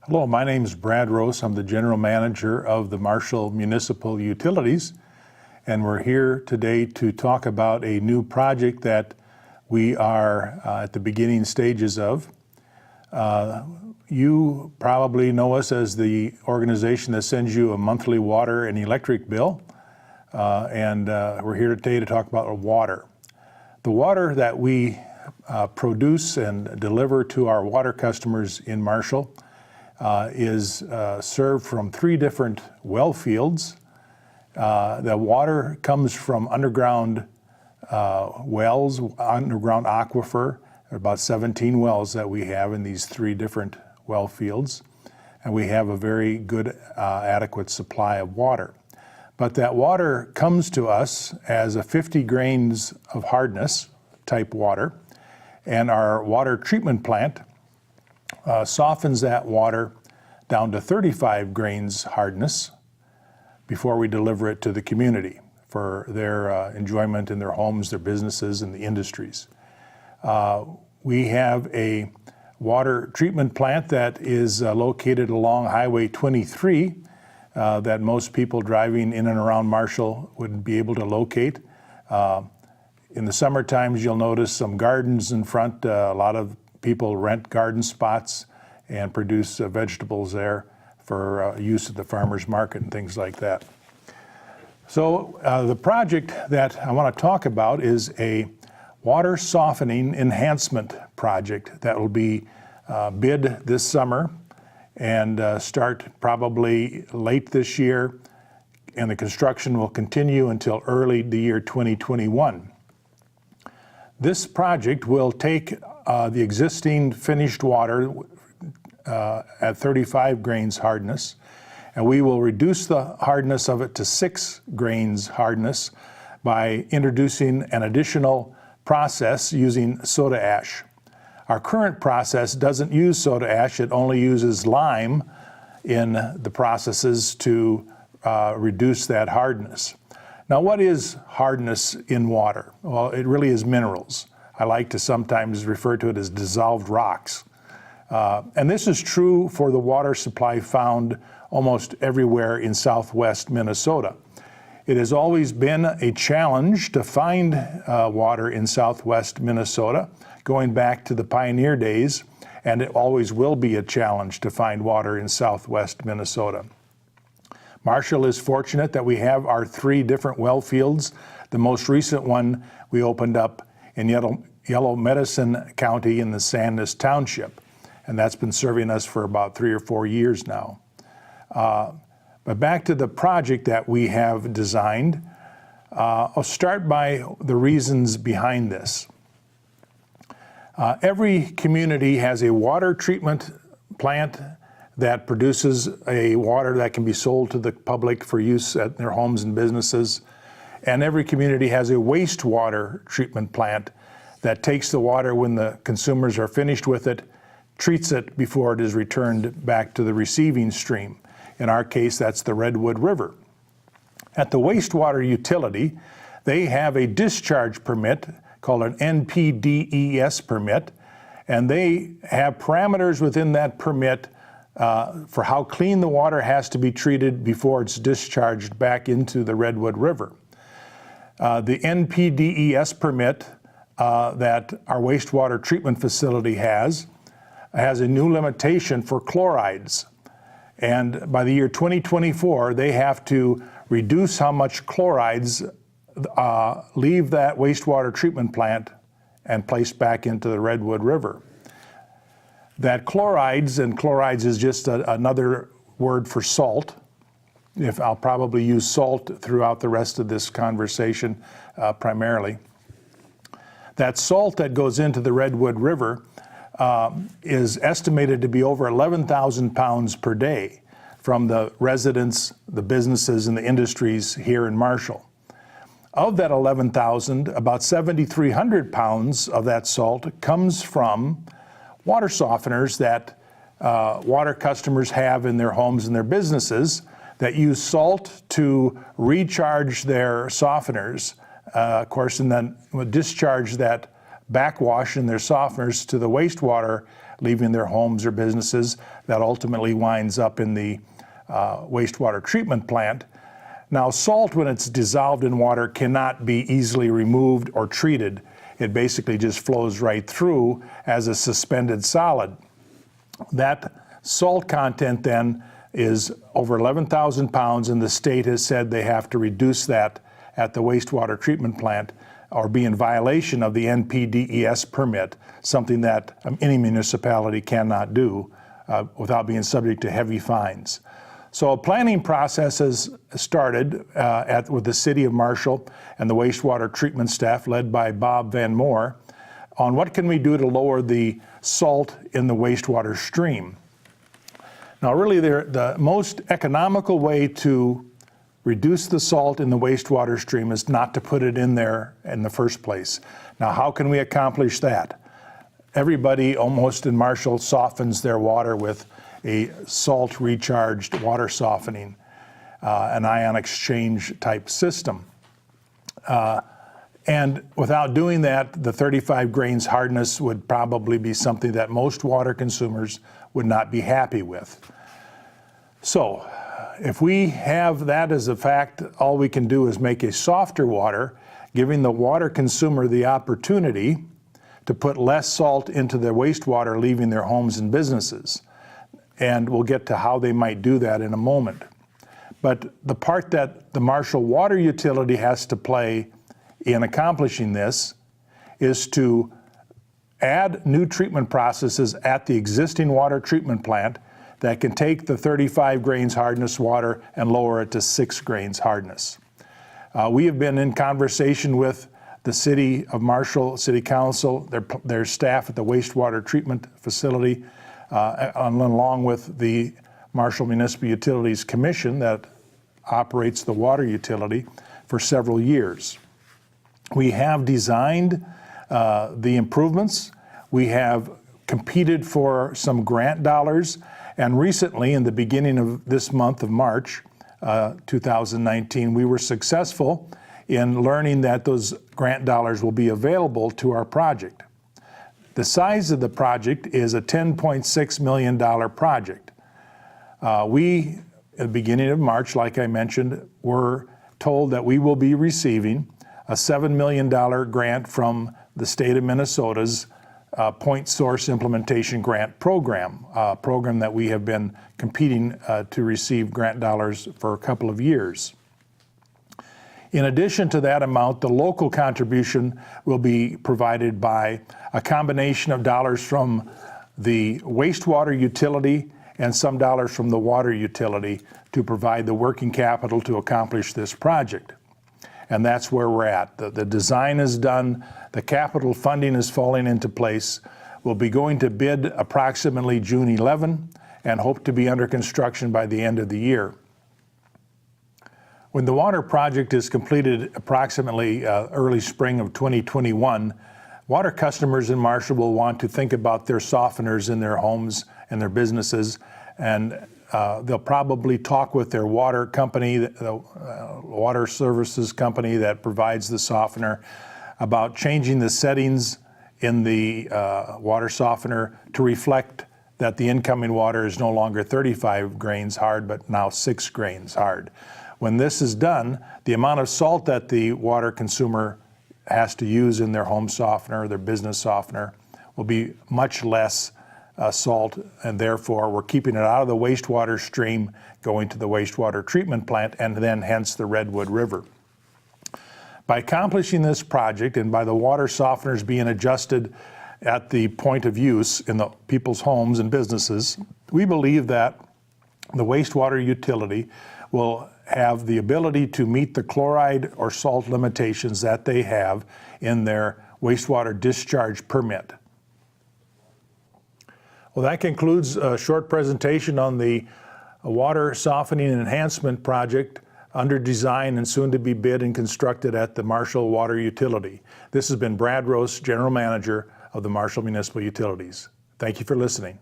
Hello, my name is Brad Rose. I'm the General Manager of the Marshall Municipal Utilities, and we're here today to talk about a new project that we are at the beginning stages of. You probably know us as the organization that sends you a monthly water and electric bill, and we're here today to talk about water. The water that we produce and deliver to our water customers in Marshall is served from 3 different well fields. The water comes from underground wells, underground aquifer. There are about 17 wells that we have in these 3 different well fields, and we have a very good, adequate supply of water. But that water comes to us as a 50 grains of hardness type water, and our water treatment plant softens that water down to 35 grains hardness before we deliver it to the community for their enjoyment in their homes, their businesses, and the industries. We have a water treatment plant that is located along Highway 23 that most people driving in and around Marshall would be able to locate. In the summer times, you'll notice some gardens in front. A lot of people rent garden spots and produce vegetables there for use at the farmer's market and things like that. So the project that I want to talk about is a water softening enhancement project that will be bid this summer and start probably late this year, and the construction will continue until early the year 2021. This project will take the existing finished water at 35 grains hardness, and we will reduce the hardness of it to 6 grains hardness by introducing an additional process using soda ash. Our current process doesn't use soda ash, it only uses lime in the processes to reduce that hardness. Now, what is hardness in water? Well, it really is minerals. I like to sometimes refer to it as dissolved rocks. And this is true for the water supply found almost everywhere in southwest Minnesota. It has always been a challenge to find water in southwest Minnesota, going back to the pioneer days, and it always will be a challenge to find water in southwest Minnesota. Marshall is fortunate that we have our 3 different well fields. The most recent one we opened up in Yellow Medicine County in the Sandus Township, and that's been serving us for about 3 or 4 years now. But back to the project that we have designed, I'll start by the reasons behind this. Every community has a water treatment plant that produces a water that can be sold to the public for use at their homes and businesses. And every community has a wastewater treatment plant that takes the water when the consumers are finished with it, treats it before it is returned back to the receiving stream. In our case, that's the Redwood River. At the wastewater utility, they have a discharge permit called an NPDES permit, and they have parameters within that permit for how clean the water has to be treated before it's discharged back into the Redwood River. The NPDES permit that our wastewater treatment facility has a new limitation for chlorides. And by the year 2024, they have to reduce how much chlorides leave that wastewater treatment plant and place back into the Redwood River. That chlorides is just another word for salt. I'll probably use salt throughout the rest of this conversation primarily. That salt that goes into the Redwood River is estimated to be over 11,000 pounds per day from the residents, the businesses, and the industries here in Marshall. Of that 11,000, about 7,300 pounds of that salt comes from water softeners that water customers have in their homes and their businesses that use salt to recharge their softeners, of course, and then discharge that backwash in their softeners to the wastewater leaving their homes or businesses. That ultimately winds up in the wastewater treatment plant. Now, salt, when it's dissolved in water, cannot be easily removed or treated. It basically just flows right through as a suspended solid. That salt content then is over 11,000 pounds, and the state has said they have to reduce that at the wastewater treatment plant or be in violation of the NPDES permit, something that any municipality cannot do without being subject to heavy fines. So a planning process has started with the City of Marshall and the wastewater treatment staff led by Bob Van Moore on what can we do to lower the salt in the wastewater stream. Now really the most economical way to reduce the salt in the wastewater stream is not to put it in there in the first place. Now how can we accomplish that? Everybody almost in Marshall softens their water with a salt recharged water softening, an ion exchange type system. And without doing that, the 35 grains hardness would probably be something that most water consumers would not be happy with. So if we have that as a fact, all we can do is make a softer water, giving the water consumer the opportunity to put less salt into their wastewater, leaving their homes and businesses. And we'll get to how they might do that in a moment. But the part that the Marshall Water Utility has to play in accomplishing this is to add new treatment processes at the existing water treatment plant that can take the 35 grains hardness water and lower it to 6 grains hardness. We have been in conversation with the City of Marshall City Council, their staff at the wastewater treatment facility, along with the Marshall Municipal Utilities Commission that operates the water utility for several years. We have designed the improvements. We have competed for some grant dollars, and recently, in the beginning of this month of March 2019, we were successful in learning that those grant dollars will be available to our project. The size of the project is a $10.6 million project. We, at the beginning of March, like I mentioned, were told that we will be receiving a $7 million grant from the state of Minnesota's Point Source Implementation Grant Program, a program that we have been competing to receive grant dollars for a couple of years. In addition to that amount, the local contribution will be provided by a combination of dollars from the wastewater utility and some dollars from the water utility to provide the working capital to accomplish this project. And that's where we're at. The design is done, the capital funding is falling into place. We'll be going to bid approximately June 11 and hope to be under construction by the end of the year. When the water project is completed approximately early spring of 2021, water customers in Marshall will want to think about their softeners in their homes and their businesses, and they'll probably talk with their water company, the water services company that provides the softener, about changing the settings in the water softener to reflect that the incoming water is no longer 35 grains hard, but now 6 grains hard. When this is done, the amount of salt that the water consumer has to use in their home softener, their business softener, will be much less salt, and therefore we're keeping it out of the wastewater stream, going to the wastewater treatment plant, and then hence the Redwood River. By accomplishing this project and by the water softeners being adjusted at the point of use in the people's homes and businesses, we believe that the wastewater utility will have the ability to meet the chloride or salt limitations that they have in their wastewater discharge permit. Well, that concludes a short presentation on the water softening and enhancement project under design and soon to be bid and constructed at the Marshall Water Utility. This has been Brad Rose, General Manager of the Marshall Municipal Utilities. Thank you for listening.